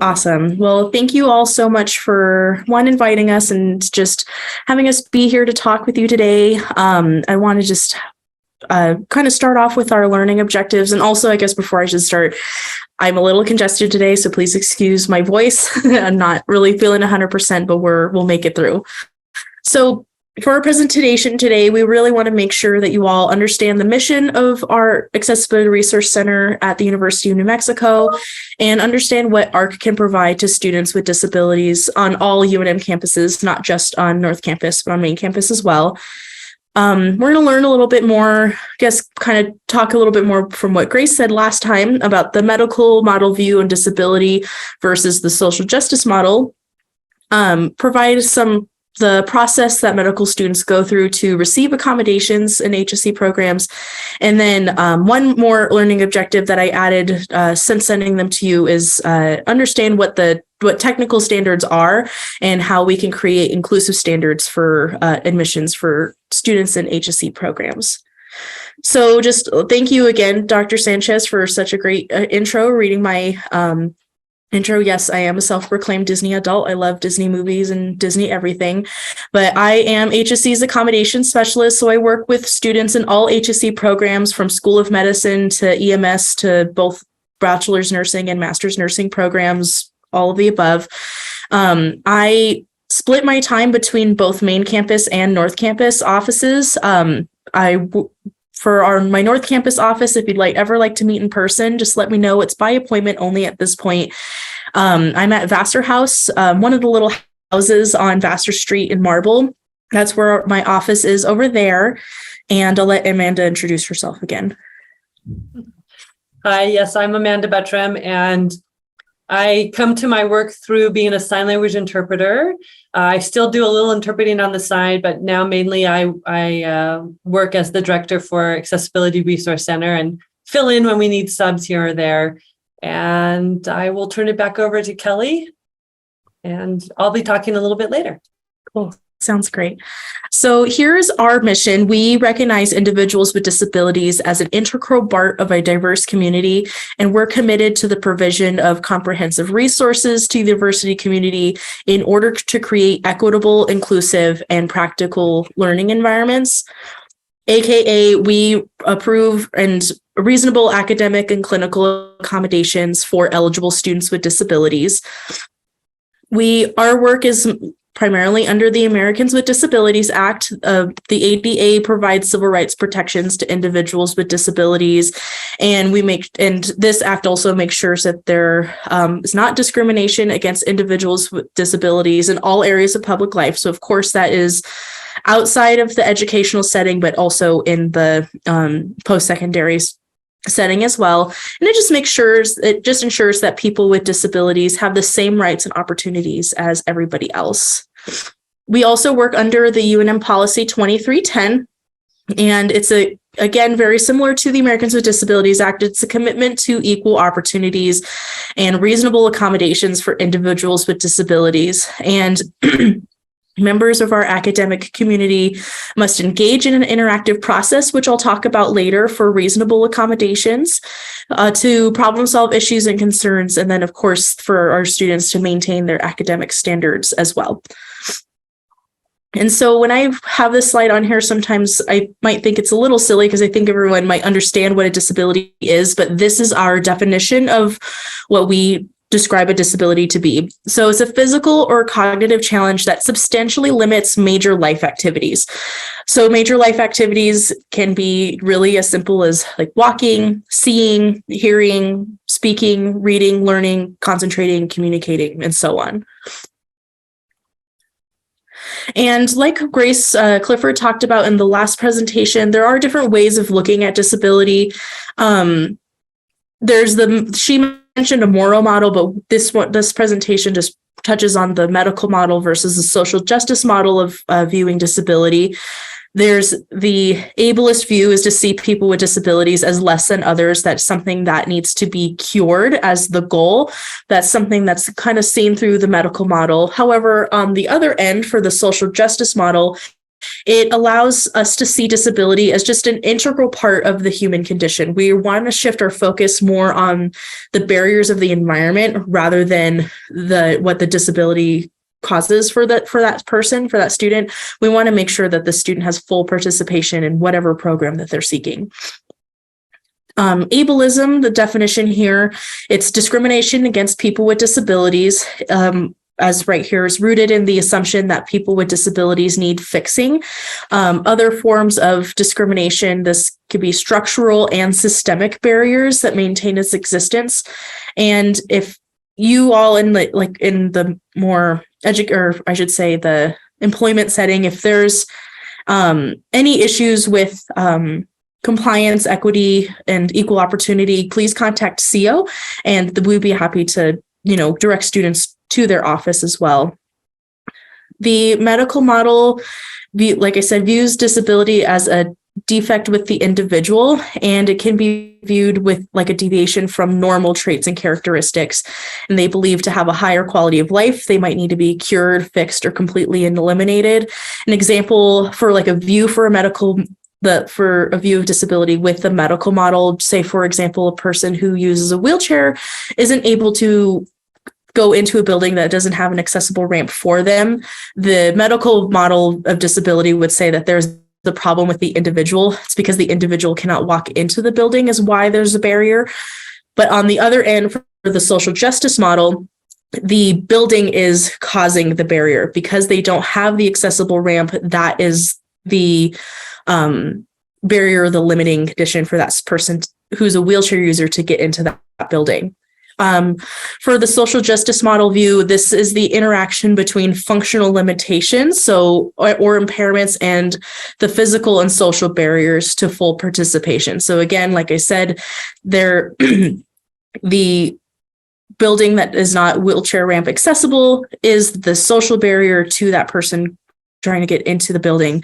Awesome. Well, thank you all so much for inviting us and just having us be here to talk with you today. I want to just kind of start off with our learning objectives. And also, I guess before I should start, I'm a little congested today, so please excuse my voice. I'm not really feeling 100%, but we'll make it through. So for our presentation today, we really want to make sure that you all understand the mission of our Accessibility Resource Center at the University of New Mexico and understand what ARC can provide to students with disabilities on all UNM campuses, not just on North Campus, but on main campus as well. We're going to learn a little bit more, I guess, kind of talk a little bit more from what Grace said last time about the medical model view on disability versus the social justice model, provide the process that medical students go through to receive accommodations in HSC programs. And then one more learning objective that I added since sending them to you is understand what technical standards are and how we can create inclusive standards for admissions for students in HSC programs. So just thank you again, Dr. Sanchez, for such a great intro, reading my intro. Yes, I am a self-proclaimed Disney adult. I love Disney movies and Disney everything, but I am HSC's Accommodations Specialist. So I work with students in all HSC programs from School of Medicine to EMS to both bachelor's nursing and master's nursing programs, all of the above. I split my time between both main campus and North Campus offices. For my North Campus office, if you'd ever like to meet in person, just let me know. It's by appointment only at this point. I'm at Vassar House, one of the little houses on Vassar Street in Marble. That's where my office is over there. And I'll let Amanda introduce herself again. Hi, yes, I'm Amanda Butrum, and I come to my work through being a sign language interpreter. I still do a little interpreting on the side, but now mainly I work as the director for Accessibility Resource Center and fill in when we need subs here or there. And I will turn it back over to Kelly, and I'll be talking a little bit later. Cool. Sounds great. So here's our mission. We recognize individuals with disabilities as an integral part of a diverse community, and we're committed to the provision of comprehensive resources to the diversity community in order to create equitable, inclusive, and practical learning environments. AKA, we approve and reasonable academic and clinical accommodations for eligible students with disabilities. Our work is primarily under the Americans with Disabilities Act. The ADA provides civil rights protections to individuals with disabilities, and this act also makes sure that there is not discrimination against individuals with disabilities in all areas of public life. So of course that is outside of the educational setting, but also in the post-secondary setting as well. And it just ensures that people with disabilities have the same rights and opportunities as everybody else. We also work under the UNM policy 2310, and it's again very similar to the Americans with Disabilities Act. It's a commitment to equal opportunities and reasonable accommodations for individuals with disabilities. And members of our academic community must engage in an interactive process, which I'll talk about later, for reasonable accommodations to problem solve issues and concerns. And then, of course, for our students to maintain their academic standards as well. And so when I have this slide on here, sometimes I might think it's a little silly because I think everyone might understand what a disability is, but this is our definition of what we describe a disability to be. So it's a physical or cognitive challenge that substantially limits major life activities. So major life activities can be really as simple as walking, seeing, hearing, speaking, reading, learning, concentrating, communicating, and so on. And like Grace Clifford talked about in the last presentation, there are different ways of looking at disability. She mentioned a moral model, but this presentation just touches on the medical model versus the social justice model of viewing disability. There's the ableist view is to see people with disabilities as less than others. That's something that needs to be cured as the goal. That's something that's kind of seen through the medical model. However, on the other end, for the social justice model, It allows us to see disability as just an integral part of the human condition. We want to shift our focus more on the barriers of the environment rather than what the disability causes for that person, for that student. We want to make sure that the student has full participation in whatever program that they're seeking. Ableism, the definition here, it's discrimination against people with disabilities. As right here is rooted in the assumption that people with disabilities need fixing. Other forms of discrimination, this could be structural and systemic barriers that maintain its existence. And if you all in the more the employment setting, if there's any issues with compliance, equity, and equal opportunity, please contact CO, and we'd be happy to direct students to their office as well. The medical model, like I said, views disability as a defect with the individual, and it can be viewed with like a deviation from normal traits and characteristics. And they believe to have a higher quality of life, they might need to be cured, fixed, or completely eliminated. An example for like a view for a view of disability with the medical model, say, for example, a person who uses a wheelchair isn't able to go into a building that doesn't have an accessible ramp for them. The medical model of disability would say that there's the problem with the individual. It's because the individual cannot walk into the building is why there's a barrier. But on the other end, for the social justice model, the building is causing the barrier because they don't have the accessible ramp. That is the barrier, the limiting condition for that person who's a wheelchair user to get into that building. For the social justice model view, this is the interaction between functional limitations, or impairments, and the physical and social barriers to full participation. So again, like I said, the building that is not wheelchair ramp accessible is the social barrier to that person trying to get into the building.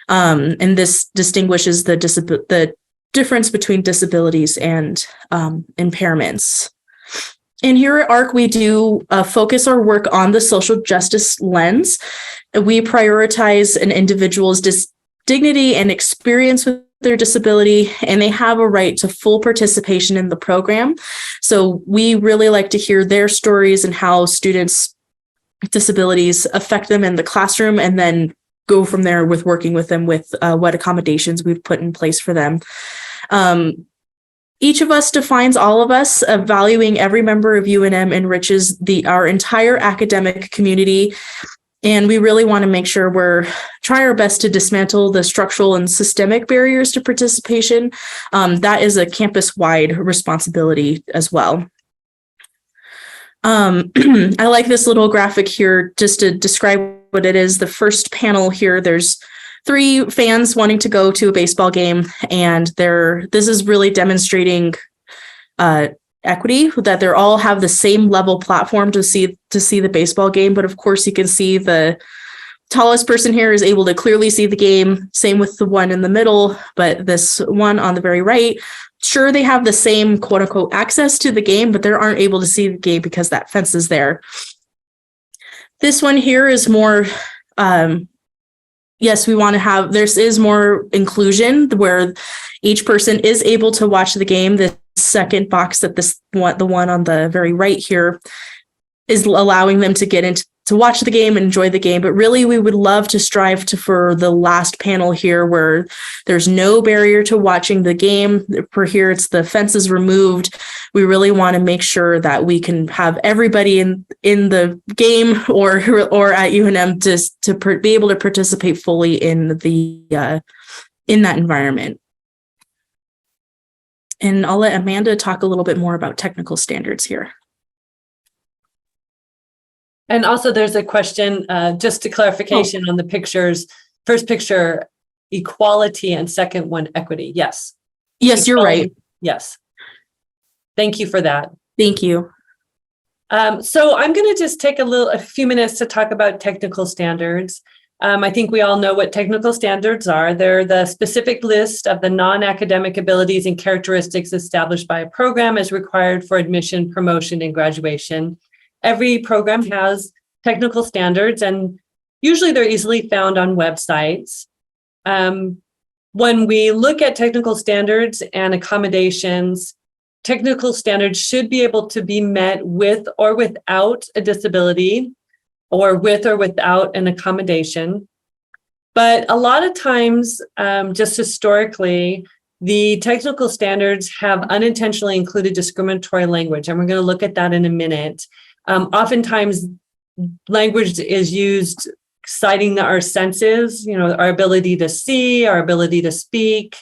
And this distinguishes the difference between disabilities and impairments. And here at ARC, we do focus our work on the social justice lens. We prioritize an individual's dignity and experience with their disability, and they have a right to full participation in the program. So we really like to hear their stories and how students with disabilities affect them in the classroom, and then go from there with working with them with what accommodations we've put in place for them. Each of us defines all of us. Valuing every member of UNM enriches our entire academic community. And we really want to make sure we're trying our best to dismantle the structural and systemic barriers to participation. That is a campus-wide responsibility as well. I like this little graphic here just to describe what it is. The first panel here, there's 3 fans wanting to go to a baseball game, and this is really demonstrating equity, that they all have the same level platform to see the baseball game. But of course, you can see the tallest person here is able to clearly see the game. Same with the one in the middle, but this one on the very right, sure, they have the same quote unquote access to the game, but they aren't able to see the game because that fence is there. This one here is more, yes, we want to have, there is more inclusion where each person is able to watch the game. The second box that the one on the very right here is allowing them to get into to watch the game and enjoy the game. But really, we would love to strive for the last panel here where there's no barrier to watching the game. For here, it's the fence is removed. We really want to make sure that we can have everybody in the game or at UNM to be able to participate fully in that environment. And I'll let Amanda talk a little bit more about technical standards here. And also there's a question, just to clarification on the pictures. First picture, equality, and second one, equity. Yes. Yes, you're right. Yes. Thank you for that. Thank you. So I'm going to just take a few minutes to talk about technical standards. I think we all know what technical standards are. They're the specific list of the non-academic abilities and characteristics established by a program as required for admission, promotion, and graduation. Every program has technical standards, and usually they're easily found on websites. when we look at technical standards and accommodations, technical standards should be able to be met with or without a disability, or with or without an accommodation. But a lot of times, just historically, the technical standards have unintentionally included discriminatory language, and we're going to look at that in a minute. Oftentimes, language is used citing our senses, our ability to see, our ability to speak,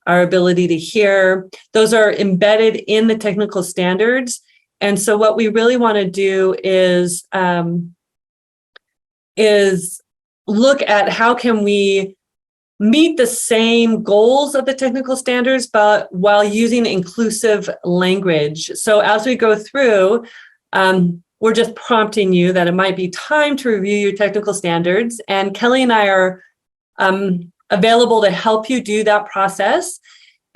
our ability to hear. Those are embedded in the technical standards. And so what we really want to do is look at how can we meet the same goals of the technical standards, but while using inclusive language. So as we go through, we're just prompting you that it might be time to review your technical standards. And Kelly and I are available to help you do that process.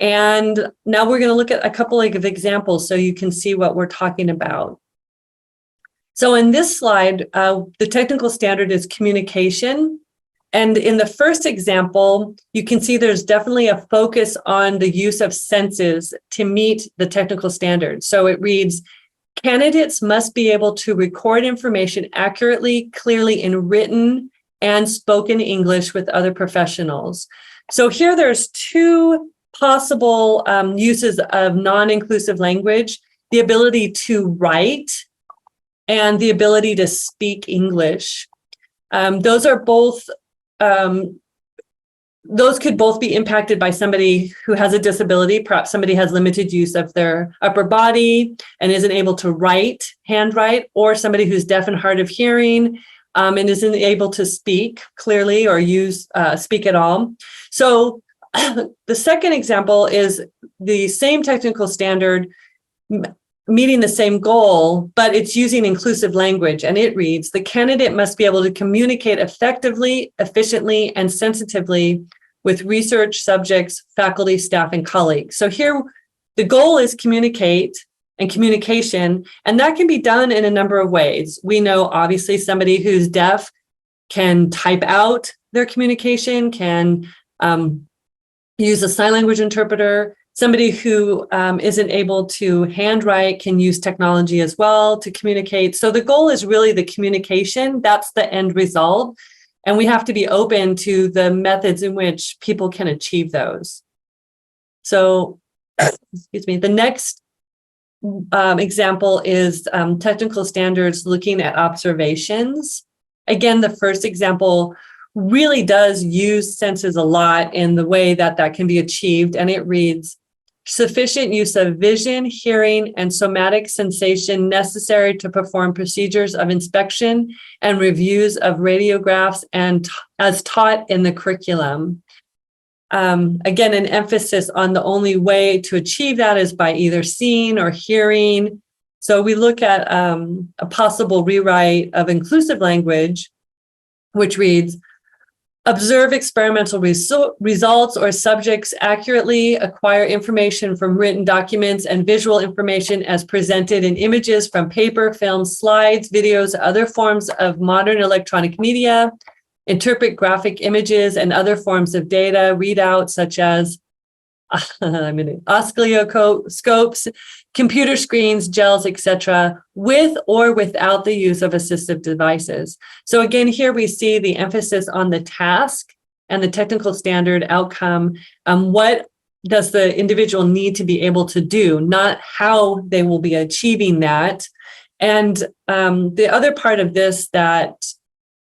And now we're going to look at a couple of examples so you can see what we're talking about. So in this slide, the technical standard is communication. And in the first example, you can see there's definitely a focus on the use of senses to meet the technical standards. So it reads, candidates must be able to record information accurately, clearly in written and spoken English with other professionals. So here there's two possible uses of non-inclusive language, the ability to write and the ability to speak English. Those could both be impacted by somebody who has a disability. Perhaps somebody has limited use of their upper body and isn't able to handwrite, or somebody who's deaf and hard of hearing and isn't able to speak clearly or speak at all. So the second example is the same technical standard meeting the same goal, but it's using inclusive language. And it reads, the candidate must be able to communicate effectively, efficiently, and sensitively with research subjects, faculty, staff, and colleagues. So here, the goal is communicate and communication, and that can be done in a number of ways. We know, obviously, somebody who's deaf can type out their communication, can use a sign language interpreter. Somebody who isn't able to handwrite can use technology as well to communicate. So the goal is really the communication. That's the end result. And we have to be open to the methods in which people can achieve those. So, excuse me, the next example is technical standards looking at observations. Again, the first example really does use senses a lot in the way that that can be achieved. And it reads, sufficient use of vision, hearing, and somatic sensation necessary to perform procedures of inspection and reviews of radiographs and as taught in the curriculum. Again, an emphasis on the only way to achieve that is by either seeing or hearing. So we look at a possible rewrite of inclusive language, which reads, observe experimental results or subjects accurately, acquire information from written documents and visual information as presented in images from paper, film, slides, videos, other forms of modern electronic media, interpret graphic images and other forms of data, readouts such as oscilloscopes, computer screens, gels, etc., with or without the use of assistive devices. So again, here we see the emphasis on the task and the technical standard outcome. What does the individual need to be able to do, not how they will be achieving that. And the other part of this that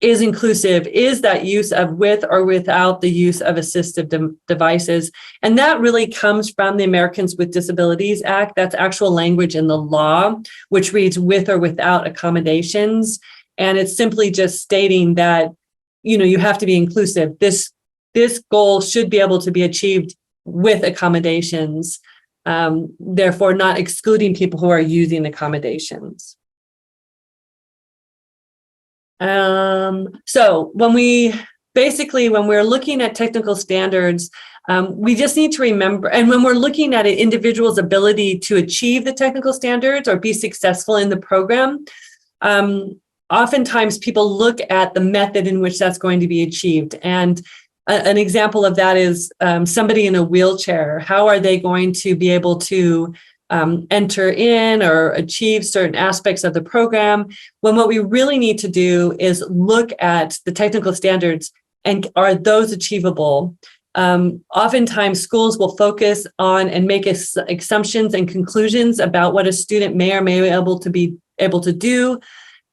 is inclusive is that use of with or without the use of assistive devices. And that really comes from the Americans with Disabilities Act. That's actual language in the law, which reads with or without accommodations. And it's simply just stating that, you have to be inclusive. This goal should be able to be achieved with accommodations, therefore not excluding people who are using accommodations. So when we're looking at technical standards, we just need to remember, and when we're looking at an individual's ability to achieve the technical standards or be successful in the program, oftentimes people look at the method in which that's going to be achieved. And an example of that is somebody in a wheelchair. How are they going to be able to enter in or achieve certain aspects of the program, when what we really need to do is look at the technical standards and are those achievable? Oftentimes schools will focus on and make assumptions and conclusions about what a student may or may be able to do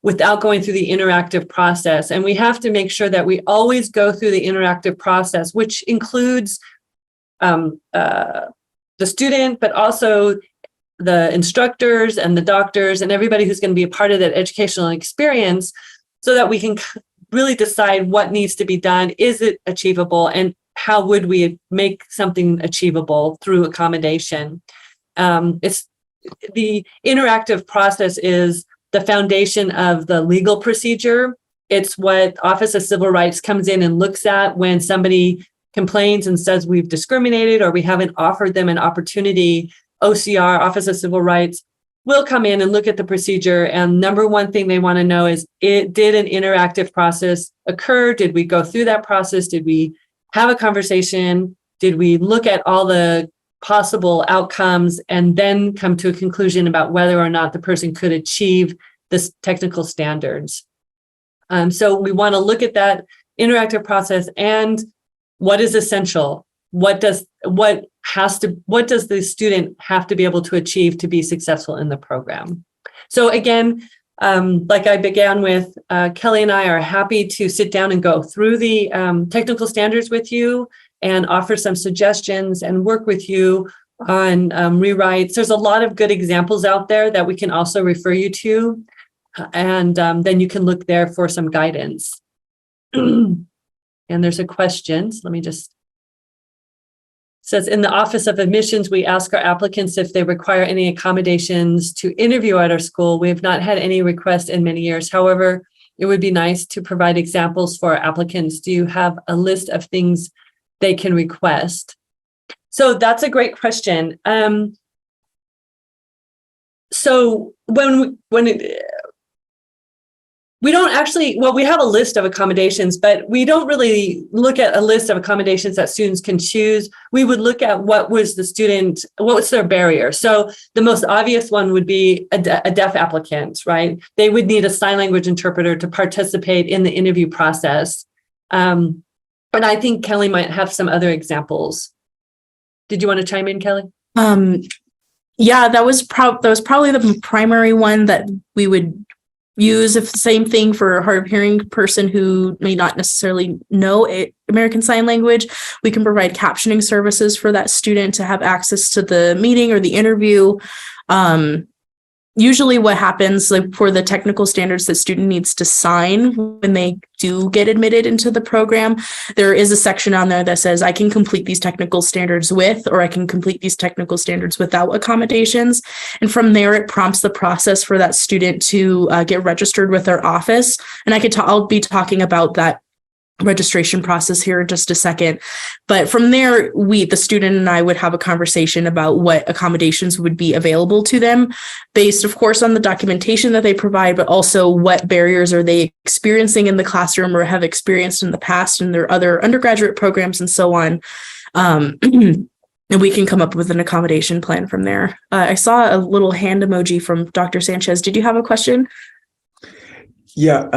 without going through the interactive process. And we have to make sure that we always go through the interactive process, which includes the student, but also the instructors and the doctors and everybody who's going to be a part of that educational experience, so that we can really decide what needs to be done. Is it achievable? And how would we make something achievable through accommodation? It's the interactive process is the foundation of the legal procedure. It's what Office of Civil Rights comes in and looks at when somebody complains and says we've discriminated or we haven't offered them an opportunity. OCR, Office of Civil Rights, will come in and look at the procedure. And number one thing they want to know is, did an interactive process occur? Did we go through that process? Did we have a conversation? Did we look at all the possible outcomes and then come to a conclusion about whether or not the person could achieve this technical standards? So we want to look at that interactive process and what is essential. What does the student have to be able to achieve to be successful in the program? So again, like I began with, Kelly and I are happy to sit down and go through the technical standards with you and offer some suggestions and work with you on rewrites. There's a lot of good examples out there that we can also refer you to, and then you can look there for some guidance. And there's a question. So let me just. Says, in the Office of Admissions, we ask our applicants if they require any accommodations to interview at our school. We have not had any requests in many years. However, it would be nice to provide examples for our applicants. Do you have a list of things they can request? So that's a great question. So we don't actually, well, we have a list of accommodations, but we don't really look at a list of accommodations that students can choose. We would look at what was their barrier. So the most obvious one would be a deaf applicant, right? They would need a sign language interpreter to participate in the interview process. And I think Kelly might have some other examples. Did you want to chime in, Kelly? Yeah, that was probably the primary one that we would use. If the same thing for a hard of hearing person who may not necessarily know American Sign Language, we can provide captioning services for that student to have access to the meeting or the interview. Usually what happens, like for the technical standards that student needs to sign when they do get admitted into the program, there is a section on there that says I can complete these technical standards with, or I can complete these technical standards without accommodations. And from there, it prompts the process for that student to get registered with our office. And I'll be talking about that registration process here in just a second. But from there, the student and I would have a conversation about what accommodations would be available to them based, of course, on the documentation that they provide, but also what barriers are they experiencing in the classroom or have experienced in the past in their other undergraduate programs and so on. And we can come up with an accommodation plan from there. I saw a little hand emoji from Dr. Sanchez. Did you have a question? Yeah,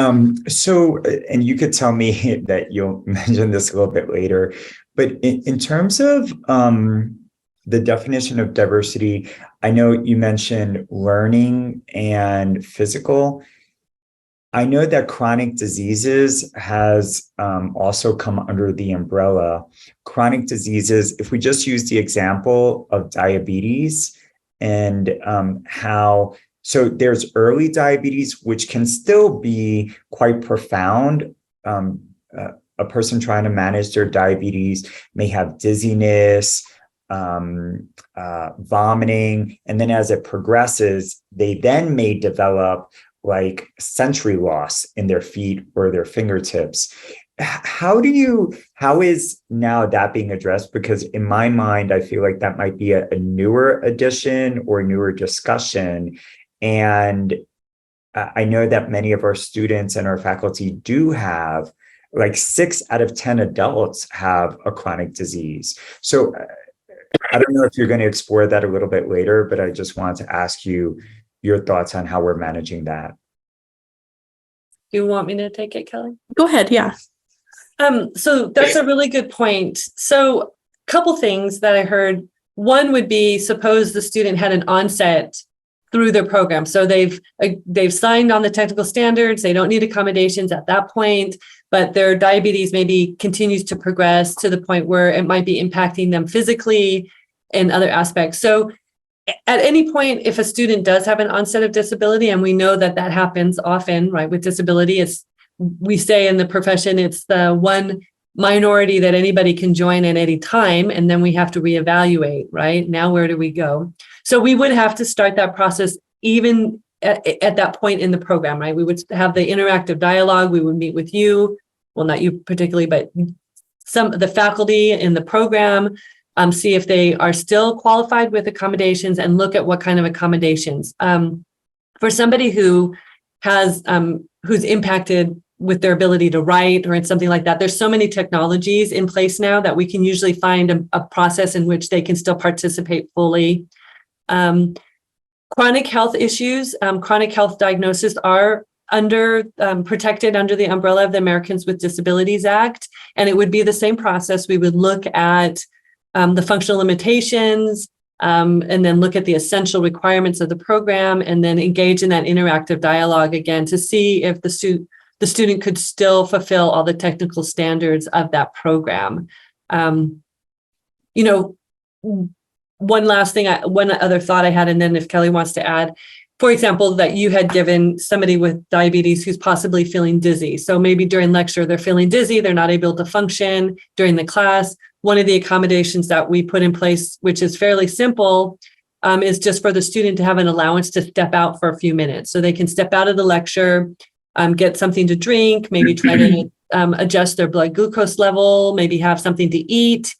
so, and you could tell me that you'll mention this a little bit later, but in terms of the definition of diversity, I know you mentioned learning and physical. I know that chronic diseases has also come under the umbrella. Chronic diseases, if we just use the example of diabetes and so there's early diabetes, which can still be quite profound. A person trying to manage their diabetes may have dizziness, vomiting, and then as it progresses, they then may develop like sensory loss in their feet or their fingertips. How is now that being addressed? Because in my mind, I feel like that might be a newer addition or newer discussion. And I know that many of our students and our faculty do have like 6 out of 10 adults have a chronic disease. So I don't know if you're going to explore that a little bit later, but I just wanted to ask you your thoughts on how we're managing that. Do you want me to take it, Kelly? Go ahead. Yeah. So that's a really good point. So a couple things that I heard. One would be, suppose the student had an onset through their program. So they've signed on the technical standards. They don't need accommodations at that point, but their diabetes maybe continues to progress to the point where it might be impacting them physically and other aspects. So at any point, if a student does have an onset of disability, and we know that that happens often, right, with disability, we say in the profession, it's the one minority that anybody can join at any time, and then we have to reevaluate, right? Now, where do we go? So we would have to start that process even at that point in the program, right? We would have the interactive dialogue. We would meet with you, well, not you particularly, but some of the faculty in the program, see if they are still qualified with accommodations and look at what kind of accommodations. For somebody who has, who's impacted with their ability to write or in something like that, there's so many technologies in place now that we can usually find a process in which they can still participate fully. Chronic health issues, chronic health diagnoses are protected under the umbrella of the Americans with Disabilities Act. And it would be the same process. We would look at the functional limitations, and then look at the essential requirements of the program, and then engage in that interactive dialogue again to see if the student could still fulfill all the technical standards of that program. One last thing, one other thought I had, and then if Kelly wants to add, for example, that you had given somebody with diabetes who's possibly feeling dizzy. So maybe during lecture, they're feeling dizzy, they're not able to function during the class. One of the accommodations that we put in place, which is fairly simple, is just for the student to have an allowance to step out for a few minutes. So they can step out of the lecture, get something to drink, maybe try to adjust their blood glucose level, maybe have something to eat,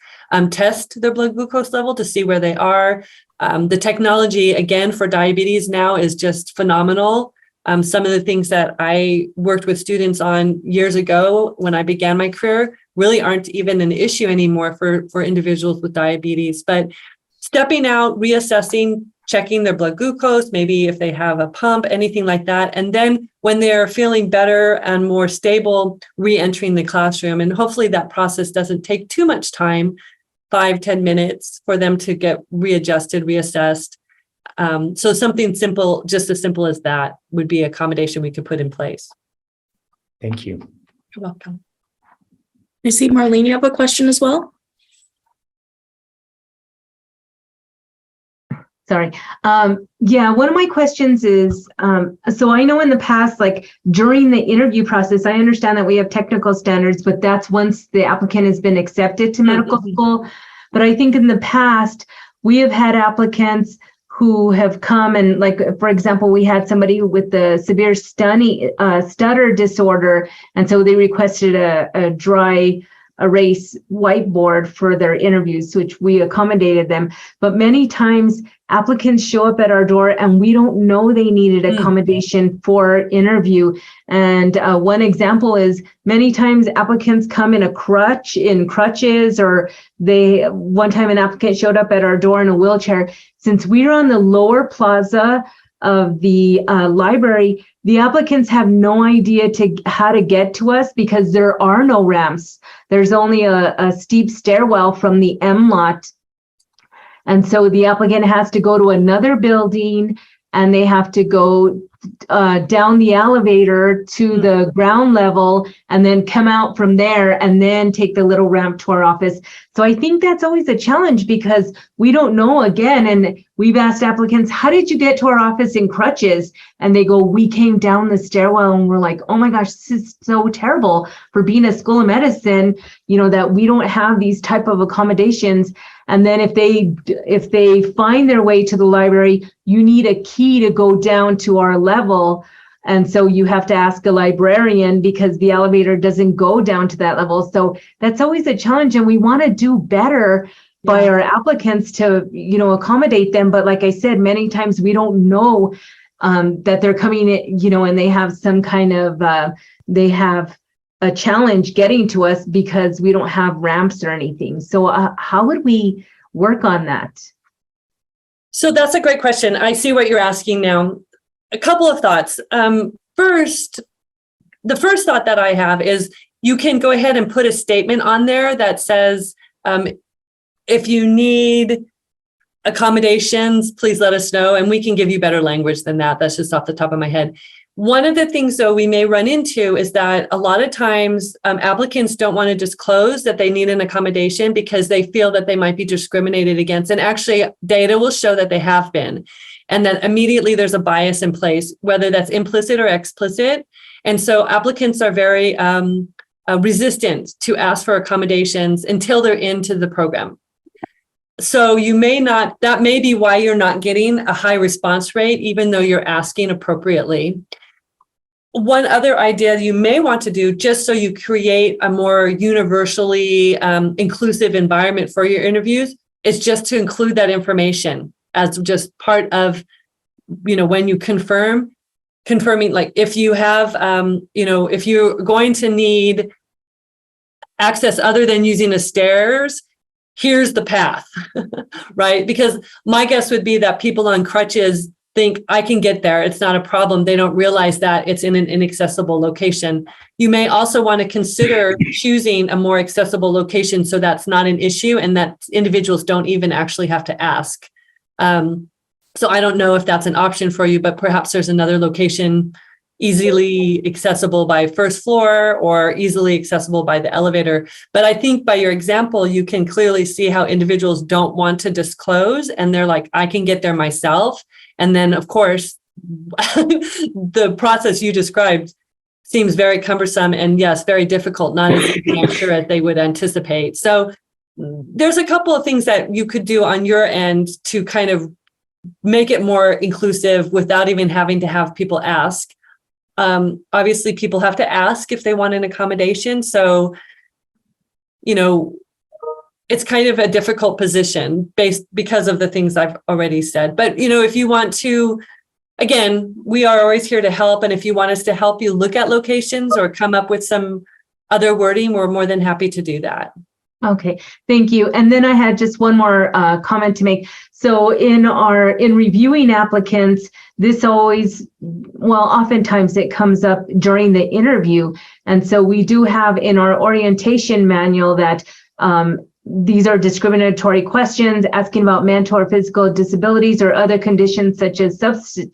test their blood glucose level to see where they are. The technology, again, for diabetes now is just phenomenal. Some of the things that I worked with students on years ago when I began my career really aren't even an issue anymore for individuals with diabetes. But stepping out, reassessing, checking their blood glucose, maybe if they have a pump, anything like that. And then when they're feeling better and more stable, re-entering the classroom. And hopefully that process doesn't take too much time, 5-10 minutes for them to get readjusted, reassessed. So something simple, just as simple as that, would be accommodation we could put in place. Thank you. You're welcome. I see, Marlene, you have a question as well? Sorry. Yeah, one of my questions is, so I know in the past, like during the interview process, I understand that we have technical standards, but that's once the applicant has been accepted to medical school. But I think in the past, we have had applicants who have come and, like, for example, we had somebody with the severe stutter disorder. And so they requested a dry erase whiteboard for their interviews, which we accommodated them. But many times applicants show up at our door and we don't know they needed accommodation for interview. And one example is many times applicants come in crutches, or one time an applicant showed up at our door in a wheelchair. Since we're on the lower plaza of the library, the applicants have no idea how to get to us because there are no ramps. There's only a steep stairwell from the M lot. And so the applicant has to go to another building and they have to go down the elevator to the ground level and then come out from there and then take the little ramp to our office. So I think that's always a challenge because we don't know again. And we've asked applicants, how did you get to our office in crutches? And they go, we came down the stairwell. And we're like, oh my gosh, this is so terrible for being a school of medicine, that we don't have these type of accommodations. And then if they find their way to the library, you need a key to go down to our level. And so you have to ask a librarian because the elevator doesn't go down to that level. So that's always a challenge. And we want to do better by our applicants to, accommodate them. But like I said, many times we don't know that they're coming in, and they have some kind of, they have a challenge getting to us because we don't have ramps or anything. So how would we work on that? So that's a great question. I see what you're asking now. A couple of thoughts. First, the first thought that I have is you can go ahead and put a statement on there that says, if you need accommodations, please let us know. And we can give you better language than that. That's just off the top of my head. One of the things, though, we may run into is that a lot of times applicants don't want to disclose that they need an accommodation because they feel that they might be discriminated against. And actually, data will show that they have been. And then immediately there's a bias in place, whether that's implicit or explicit. And so applicants are very resistant to ask for accommodations until they're into the program. So you may not, that may be why you're not getting a high response rate, even though you're asking appropriately. One other idea you may want to do, just so you create a more universally inclusive environment for your interviews, is just to include that information as just part of, when you confirming, like if you have, if you're going to need access other than using the stairs, here's the path, right? Because my guess would be that people on crutches think I can get there. It's not a problem. They don't realize that it's in an inaccessible location. You may also want to consider choosing a more accessible location so that's not an issue and that individuals don't even actually have to ask. So I don't know if that's an option for you, but perhaps there's another location easily accessible by first floor or easily accessible by the elevator. But I think by your example, you can clearly see how individuals don't want to disclose and they're like, I can get there myself. And then, of course, the process you described seems very cumbersome and, yes, very difficult, not as easy, I'm sure, as they would anticipate. So there's a couple of things that you could do on your end to kind of make it more inclusive without even having to have people ask. Obviously, people have to ask if they want an accommodation. So, it's kind of a difficult position because of the things I've already said. But, if you want to, again, we are always here to help. And if you want us to help you look at locations or come up with some other wording, we're more than happy to do that. Okay, thank you. And then I had just one more comment to make. So in reviewing applicants, this oftentimes it comes up during the interview. And so we do have in our orientation manual that these are discriminatory questions asking about mental or physical disabilities or other conditions such as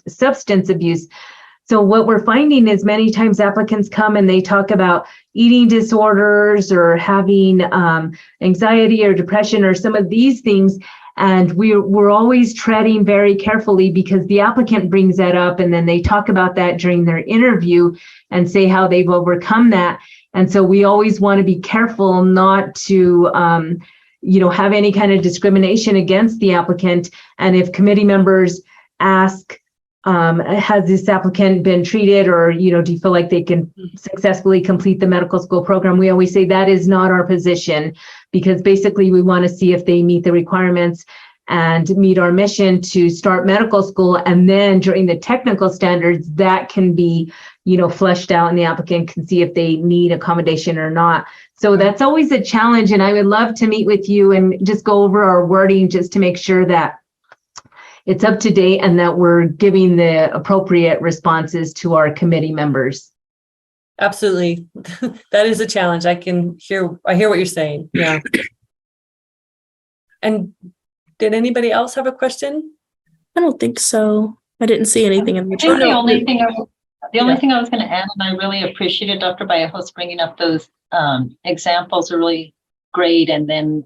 substance abuse. So what we're finding is many times applicants come and they talk about eating disorders or having anxiety or depression or some of these things. And we're always treading very carefully because the applicant brings that up and then they talk about that during their interview and say how they've overcome that. And so we always want to be careful not to have any kind of discrimination against the applicant. And if committee members ask, has this applicant been treated or, do you feel like they can successfully complete the medical school program? We always say that is not our position because basically we want to see if they meet the requirements and meet our mission to start medical school. And then during the technical standards, that can be, fleshed out and the applicant can see if they need accommodation or not. So that's always a challenge. And I would love to meet with you and just go over our wording just to make sure that it's up to date and that we're giving the appropriate responses to our committee members. Absolutely. That is a challenge. I hear what you're saying. Yeah. And did anybody else have a question? I don't think so. I didn't see anything in the I think chat. the only thing I was going to add, and I really appreciated Dr. Vallejos bringing up those examples are really great. And then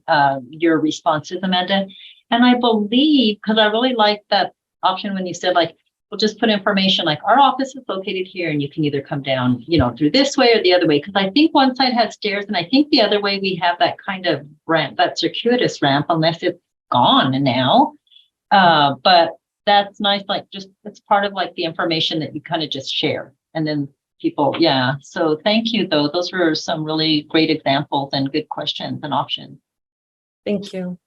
your responses, Amanda. And I believe, because I really like that option when you said, like, we'll just put information like our office is located here and you can either come down, through this way or the other way. Because I think one side has stairs and I think the other way we have that kind of ramp, that circuitous ramp, unless it's gone now. But that's nice. Like it's part of like the information that you kind of just share. And then people, yeah. So thank you though. Those were some really great examples and good questions and options. Thank you.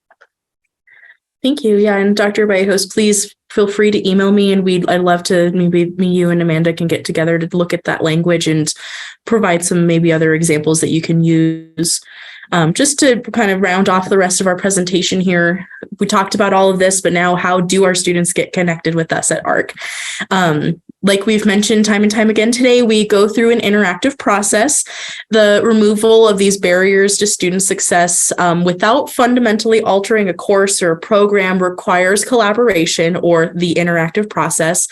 Thank you. Yeah, and Dr. Vallejos, please feel free to email me, and I'd love to, maybe me, you, and Amanda can get together to look at that language and provide some maybe other examples that you can use. Just to kind of round off the rest of our presentation here, we talked about all of this, but now how do our students get connected with us at ARC? Like we've mentioned time and time again today, we go through an interactive process. The removal of these barriers to student success without fundamentally altering a course or a program requires collaboration or the interactive process.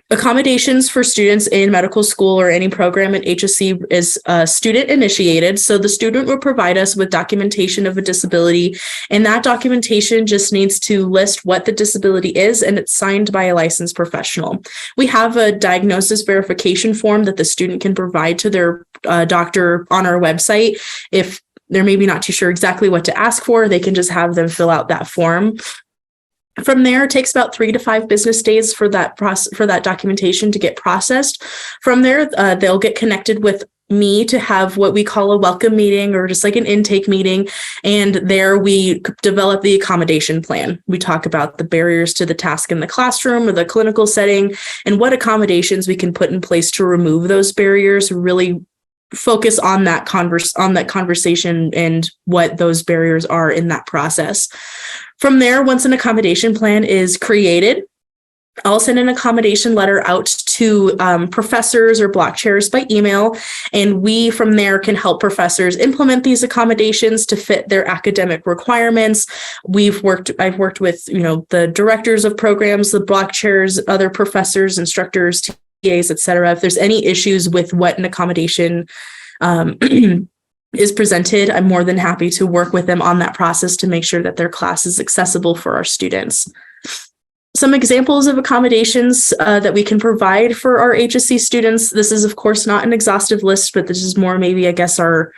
Accommodations for students in medical school or any program at HSC is student initiated. So the student will provide us with documentation of a disability, and that documentation just needs to list what the disability is, and it's signed by a licensed professional. We have a diagnosis verification form that the student can provide to their doctor on our website. If they're maybe not too sure exactly what to ask for, they can just have them fill out that form. From there, it takes about 3 to 5 business days for that documentation to get processed. From there, they'll get connected with me to have what we call a welcome meeting, or just like an intake meeting. And there we develop the accommodation plan. We talk about the barriers to the task in the classroom or the clinical setting, and what accommodations we can put in place to remove those barriers, really focus on that conversation and what those barriers are in that process. From there, once an accommodation plan is created, I'll send an accommodation letter out to professors or block chairs by email, and we from there can help professors implement these accommodations to fit their academic requirements. I've worked with, the directors of programs, the block chairs, other professors, instructors, TAs, et cetera. If there's any issues with what an accommodation is presented, I'm more than happy to work with them on that process to make sure that their class is accessible for our students. Some examples of accommodations that we can provide for our HSC students. This is, of course, not an exhaustive list, but this is more maybe, I guess, our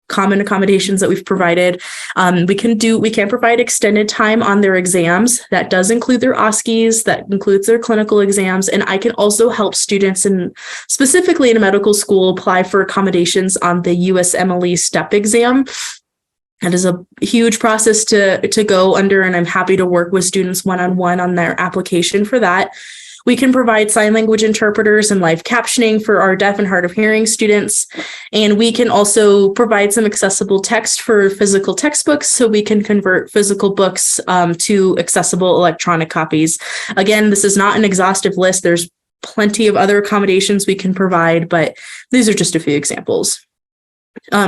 common accommodations that we've provided. We can provide extended time on their exams. That does include their OSCEs, that includes their clinical exams, and I can also help students specifically in medical school apply for accommodations on the USMLE STEP exam. That is a huge process to go under, and I'm happy to work with students one-on-one on their application for that. We can provide sign language interpreters and live captioning for our deaf and hard of hearing students. And we can also provide some accessible text for physical textbooks, so we can convert physical books to accessible electronic copies. Again, this is not an exhaustive list. There's plenty of other accommodations we can provide, but these are just a few examples.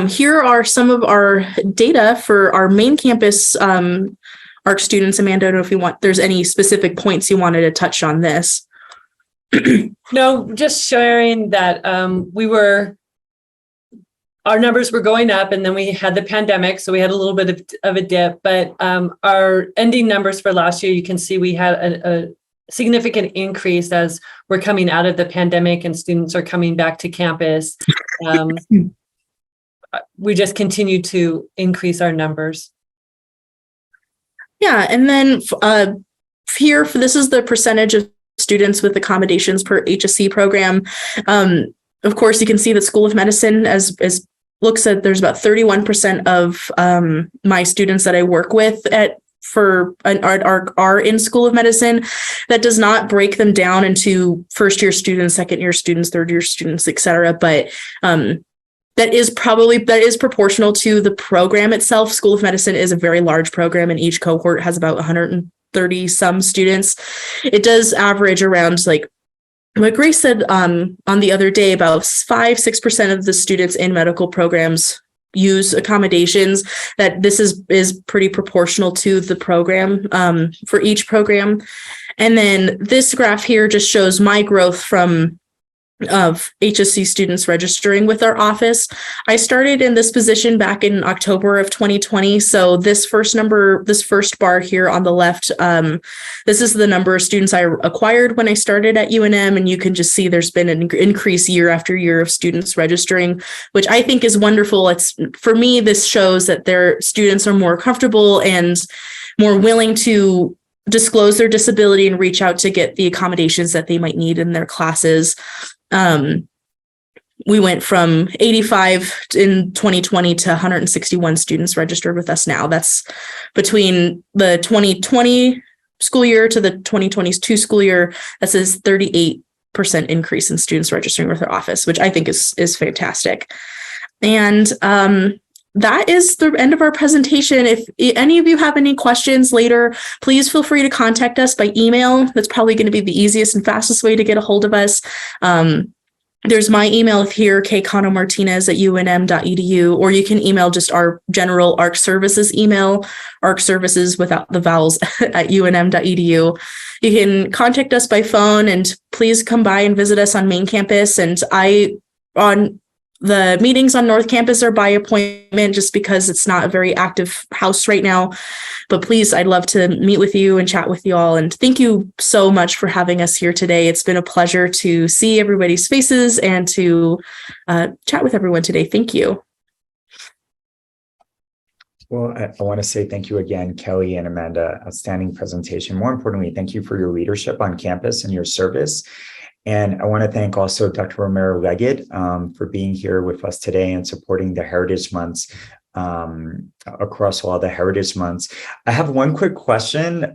Here are some of our data for our main campus ARC students. Amanda, I don't know if there's any specific points you wanted to touch on this. No, just sharing that our numbers were going up, and then we had the pandemic, so we had a little bit of a dip, but our ending numbers for last year, you can see we had a significant increase as we're coming out of the pandemic and students are coming back to campus. We just continue to increase our numbers. Yeah, and then this is the percentage of students with accommodations per HSC program. Of course, you can see the School of Medicine looks at there's about 31% of my students that I work with are in School of Medicine. That does not break them down into first-year students, second-year students, third-year students, et cetera, but that is proportional to the program itself. School of Medicine is a very large program, and each cohort has about 130 some students. It does average around, like what Grace said on the other day, about 5-6% of the students in medical programs use accommodations. That this is pretty proportional to the program for each program. And then this graph here just shows my growth of HSC students registering with our office. I started in this position back in October of 2020. So this first bar here on the left, this is the number of students I acquired when I started at UNM. And you can just see there's been an increase year after year of students registering, which I think is wonderful. For me, this shows that their students are more comfortable and more willing to disclose their disability and reach out to get the accommodations that they might need in their classes. we went from 85 in 2020 to 161 students registered with us now. That's between the 2020 school year to the 2022 school year. That's a 38% increase in students registering with our office, which I think is fantastic. And that is the end of our presentation. If any of you have any questions later, please feel free to contact us by email. That's probably going to be the easiest and fastest way to get a hold of us. There's my email here, Cano Martinez at UNM.edu, or you can email just our general ARC services email, ARC services without the vowels at UNM.edu. You can contact us by phone, and please come by and visit us on main campus. And on the meetings on North Campus are by appointment just because it's not a very active house right now. But please, I'd love to meet with you and chat with you all. And thank you so much for having us here today. It's been a pleasure to see everybody's faces and to chat with everyone today. Thank you. Well, I want to say thank you again, Kelly and Amanda. Outstanding presentation. More importantly, thank you for your leadership on campus and your service. And I want to thank also Dr. Romero-Leggett for being here with us today and supporting the Heritage Months across all the Heritage Months. I have one quick question,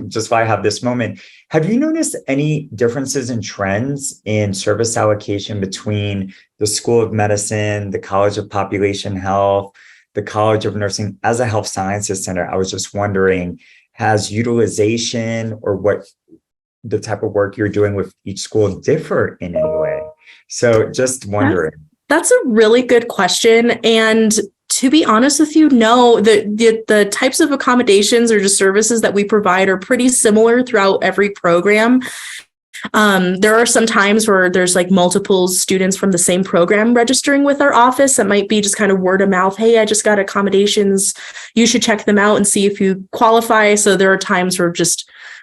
just while I have this moment. Have you noticed any differences in trends in service allocation between the School of Medicine, the College of Population Health, the College of Nursing as a health sciences center? I was just wondering, has utilization or what the type of work you're doing with each school differ in any way? So just wondering. That's a really good question. And to be honest with you, no, the types of accommodations or just services that we provide are pretty similar throughout every program. There are some times where there's like multiple students from the same program registering with our office. That might be just kind of word of mouth. Hey, I just got accommodations. You should check them out and see if you qualify. So there are times where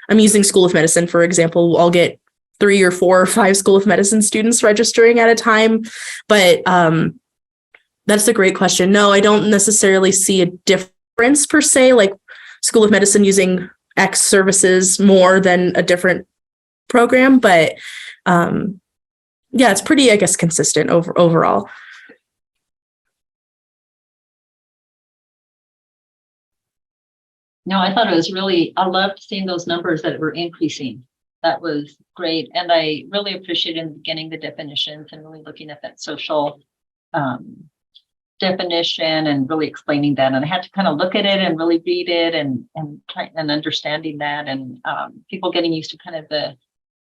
I'm using School of Medicine, for example. I'll get 3 or 4 or 5 School of Medicine students registering at a time. But that's a great question. No, I don't necessarily see a difference per se, like School of Medicine using X services more than a different program. But yeah, it's pretty, I guess, consistent overall. No, I thought it was I loved seeing those numbers that were increasing. That was great. And I really appreciated in the beginning the definitions and really looking at that social definition and really explaining that. And I had to kind of look at it and really read it and try and understanding that, and people getting used to kind of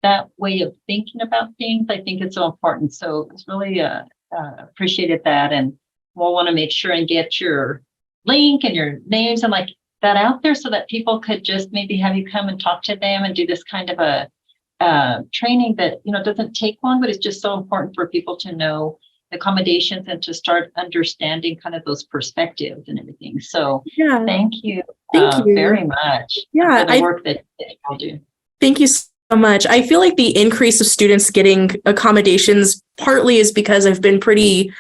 that way of thinking about things. I think it's so important. So it's really appreciated that. And we'll want to make sure and get your link and your names and like that out there so that people could just maybe have you come and talk to them and do this kind of a training that, doesn't take long, but it's just so important for people to know the accommodations and to start understanding kind of those perspectives and everything. So yeah, thank you very much for the work that y'all do. Thank you so much. I feel like the increase of students getting accommodations partly is because I've been pretty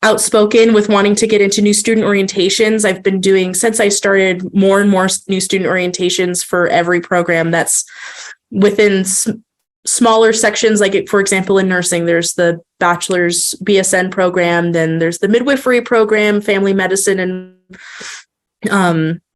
outspoken with wanting to get into new student orientations. I've been doing, since I started, more and more new student orientations for every program that's within smaller sections. Like, for example, in nursing, there's the bachelor's BSN program, then there's the midwifery program, family medicine, and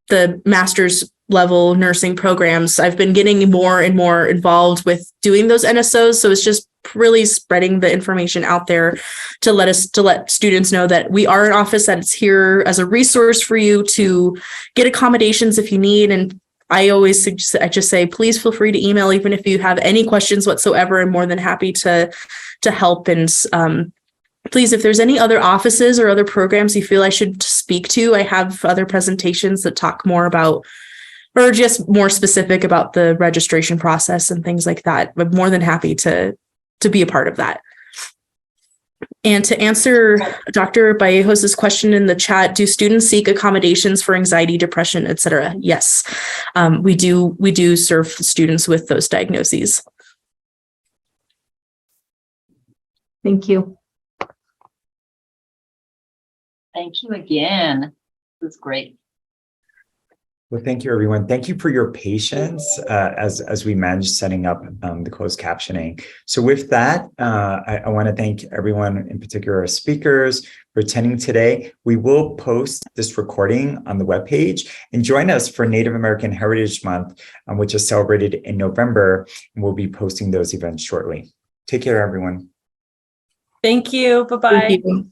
the master's level nursing programs. I've been getting more and more involved with doing those NSOs. So it's just really spreading the information out there to let students know that we are an office that's here as a resource for you to get accommodations if you need. And I just say, please feel free to email, even if you have any questions whatsoever. I'm more than happy to help. And please, if there's any other offices or other programs you feel I should speak to, I have other presentations that talk more about, or just more specific about the registration process and things like that. I'm more than happy to be a part of that. And to answer Dr. Vallejos' question in the chat, do students seek accommodations for anxiety, depression, etc.? Yes, we do serve students with those diagnoses. Thank you. Thank you again. This was great. Well, thank you, everyone. Thank you for your patience as we managed setting up the closed captioning. So with that, I want to thank everyone, in particular our speakers, for attending today. We will post this recording on the webpage, and join us for Native American Heritage Month, which is celebrated in November, and we'll be posting those events shortly. Take care, everyone. Thank you. Bye-bye. Thank you.